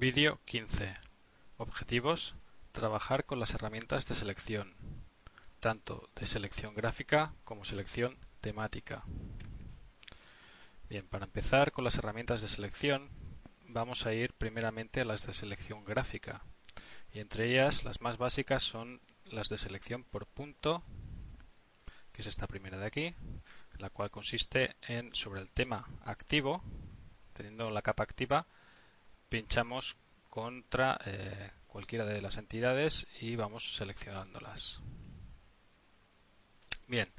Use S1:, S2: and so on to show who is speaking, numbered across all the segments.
S1: Vídeo 15. Objetivos: trabajar con las herramientas de selección, tanto de selección gráfica como selección temática. Bien, para empezar con las herramientas de selección, vamos a ir primeramente a las de selección gráfica, y entre ellas las más básicas son las de selección por punto, que es esta primera de aquí, la cual consiste en, sobre el tema activo, teniendo la capa activa, pinchamos contra cualquiera de las entidades y vamos seleccionándolas. Bien,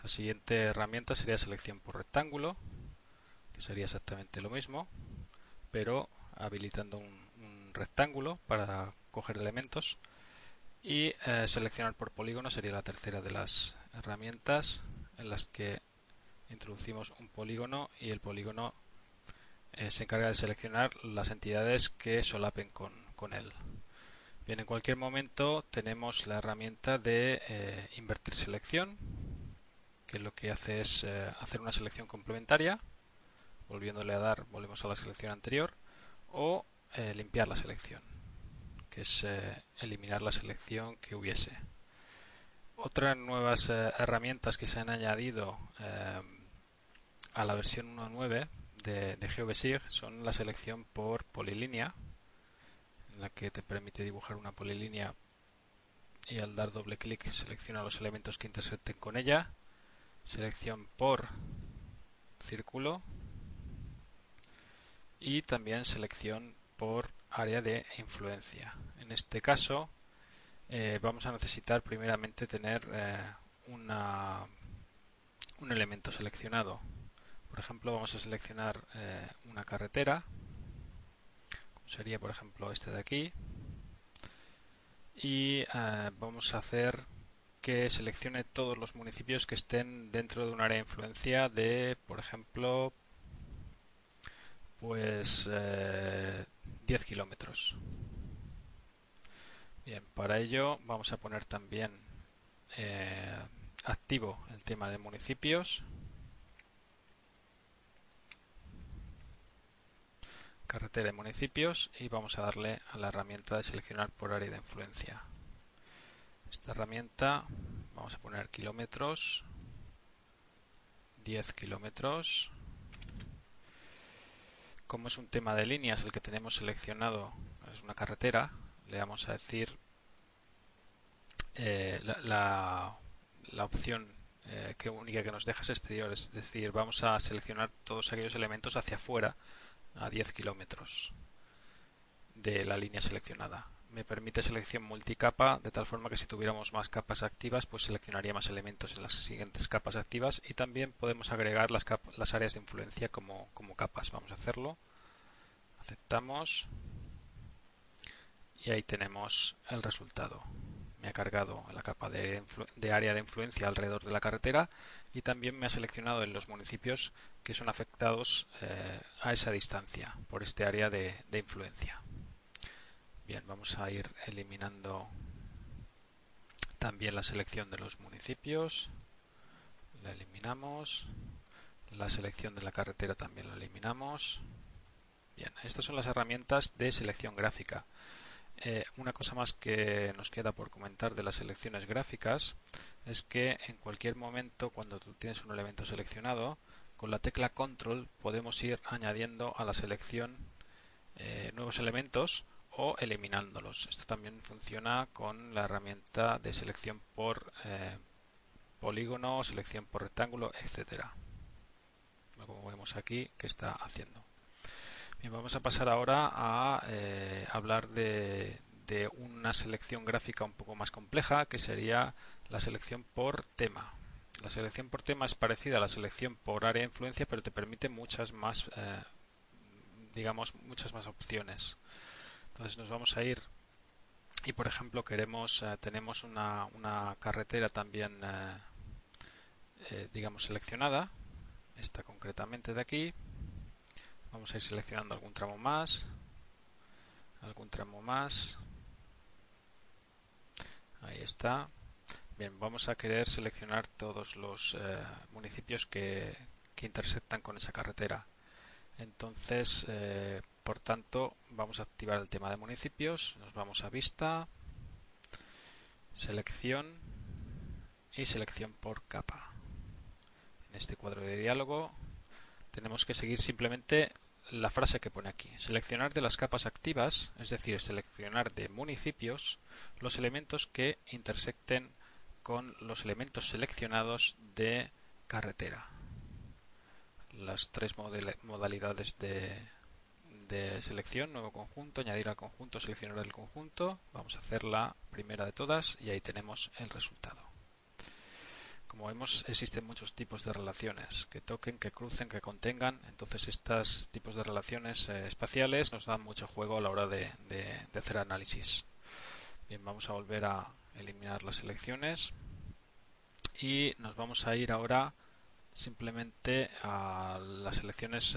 S1: la siguiente herramienta sería selección por rectángulo, que sería exactamente lo mismo, pero habilitando un rectángulo para coger elementos. Y seleccionar por polígono sería la tercera de las herramientas, en las que introducimos un polígono y el polígono se encarga de seleccionar las entidades que solapen con él. Bien, en cualquier momento tenemos la herramienta de invertir selección, que lo que hace es hacer una selección complementaria, volviéndole a dar, volvemos a la selección anterior, o limpiar la selección, que es eliminar la selección que hubiese. Otras nuevas herramientas que se han añadido a la versión 1.9 de GeoBSIG son la selección por polilínea, en la que te permite dibujar una polilínea y al dar doble clic selecciona los elementos que intersecten con ella, selección por círculo y también selección por área de influencia. En este caso vamos a necesitar primeramente tener un elemento seleccionado. Por ejemplo, vamos a seleccionar una carretera, como sería por ejemplo este de aquí, y vamos a hacer que seleccione todos los municipios que estén dentro de un área de influencia de, por ejemplo, pues 10 kilómetros. Bien, para ello vamos a poner también activo el tema de municipios, carretera y municipios, y vamos a darle a la herramienta de seleccionar por área de influencia. Esta herramienta vamos a poner kilómetros, 10 kilómetros. Como es un tema de líneas el que tenemos seleccionado, es una carretera, le vamos a decir la opción única que nos deja es exterior, es decir, vamos a seleccionar todos aquellos elementos hacia afuera a 10 kilómetros de la línea seleccionada. Me permite selección multicapa, de tal forma que si tuviéramos más capas activas, pues seleccionaría más elementos en las siguientes capas activas, y también podemos agregar las áreas de influencia como capas. Vamos a hacerlo. Aceptamos. Y ahí tenemos el resultado. Me ha cargado la capa de área de influencia alrededor de la carretera, y también me ha seleccionado en los municipios que son afectados a esa distancia por este área de influencia. Bien, vamos a ir eliminando también la selección de los municipios. La eliminamos. La selección de la carretera también la eliminamos. Bien, estas son las herramientas de selección gráfica. Una cosa más que nos queda por comentar de las selecciones gráficas es que en cualquier momento, cuando tú tienes un elemento seleccionado, con la tecla control podemos ir añadiendo a la selección nuevos elementos o eliminándolos. Esto también funciona con la herramienta de selección por polígono, selección por rectángulo, etcétera. Como vemos aquí que está haciendo. Bien, vamos a pasar ahora a hablar de una selección gráfica un poco más compleja, que sería la selección por tema. La selección por tema es parecida a la selección por área de influencia, pero te permite muchas más, muchas más opciones. Entonces nos vamos a ir y, por ejemplo, tenemos una carretera también, seleccionada, esta concretamente de aquí. Vamos a ir seleccionando algún tramo más, ahí está. Bien, vamos a querer seleccionar todos los municipios que intersectan con esa carretera. Entonces, por tanto vamos a activar el tema de municipios, nos vamos a vista, selección y selección por capa. En este cuadro de diálogo tenemos que seguir simplemente la frase que pone aquí: seleccionar de las capas activas, es decir, seleccionar de municipios los elementos que intersecten con los elementos seleccionados de carretera. Las tres modalidades de selección: nuevo conjunto, añadir al conjunto, seleccionar el conjunto. Vamos a hacer la primera de todas y ahí tenemos el resultado. Como vemos, existen muchos tipos de relaciones: que toquen, que crucen, que contengan. Entonces estos tipos de relaciones espaciales nos dan mucho juego a la hora de hacer análisis. Bien, vamos a volver a eliminar las selecciones y nos vamos a ir ahora simplemente a las selecciones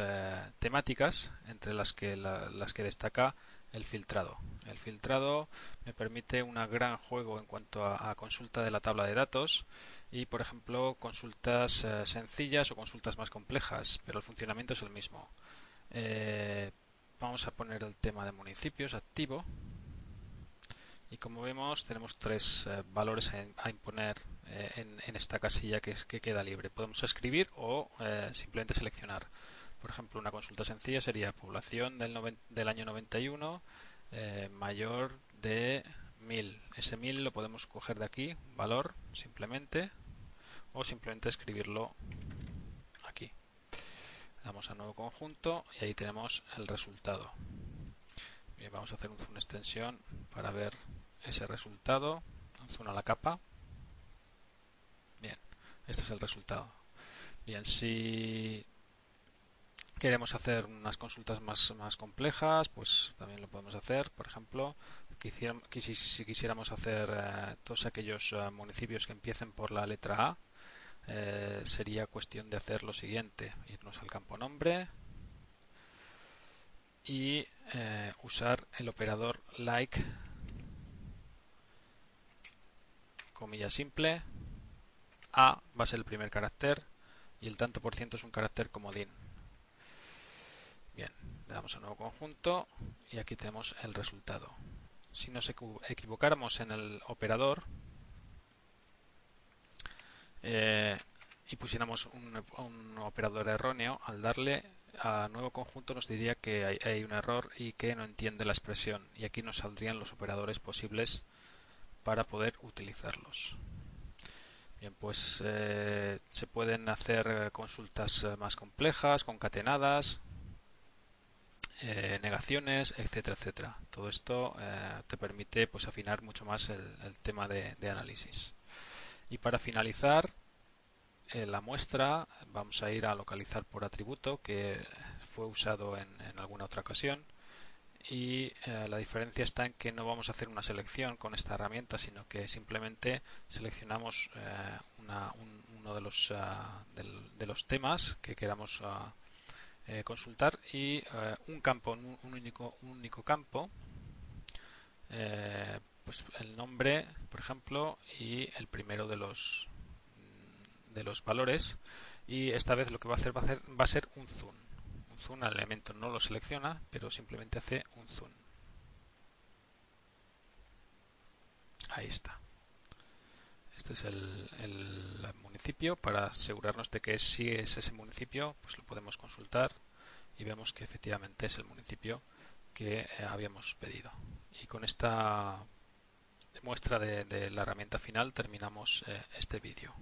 S1: temáticas, entre las que destaca el filtrado. El filtrado me permite un gran juego en cuanto a consulta de la tabla de datos y, por ejemplo, consultas sencillas o consultas más complejas, pero el funcionamiento es el mismo. Vamos a poner el tema de municipios activo y, como vemos, tenemos tres valores a imponer en esta casilla que queda libre. Podemos escribir o simplemente seleccionar. Por ejemplo, una consulta sencilla sería población del año 91 mayor de 1000. Ese 1000 lo podemos coger de aquí, valor, simplemente, o simplemente escribirlo aquí. Damos a nuevo conjunto y ahí tenemos el resultado. Bien, vamos a hacer un zoom extensión para ver ese resultado. Un zoom a la capa. Bien, este es el resultado. Bien, si queremos hacer unas consultas más complejas, pues también lo podemos hacer. Por ejemplo, si quisiéramos hacer todos aquellos municipios que empiecen por la letra A, sería cuestión de hacer lo siguiente: irnos al campo nombre y usar el operador like, comilla simple. A va a ser el primer carácter y el tanto por ciento es un carácter comodín. Bien, le damos a nuevo conjunto y aquí tenemos el resultado. Si nos equivocáramos en el operador y pusiéramos un operador erróneo, al darle a nuevo conjunto nos diría que hay un error y que no entiende la expresión, y aquí nos saldrían los operadores posibles para poder utilizarlos. Bien, pues se pueden hacer consultas más complejas, concatenadas, negaciones, etcétera, etcétera. Todo esto te permite pues afinar mucho más el tema de análisis. Y para finalizar la muestra, vamos a ir a localizar por atributo, que fue usado en alguna otra ocasión. Y la diferencia está en que no vamos a hacer una selección con esta herramienta, sino que simplemente seleccionamos uno de los temas que queramos consultar y un único campo, pues el nombre, por ejemplo, y el primero de los valores, y esta vez lo que va a ser un zoom. Zoom al elemento no lo selecciona, pero simplemente hace un zoom. Ahí está. Este es el municipio. Para asegurarnos de que si es ese municipio, pues lo podemos consultar y vemos que efectivamente es el municipio que habíamos pedido. Y con esta muestra de la herramienta final terminamos este vídeo.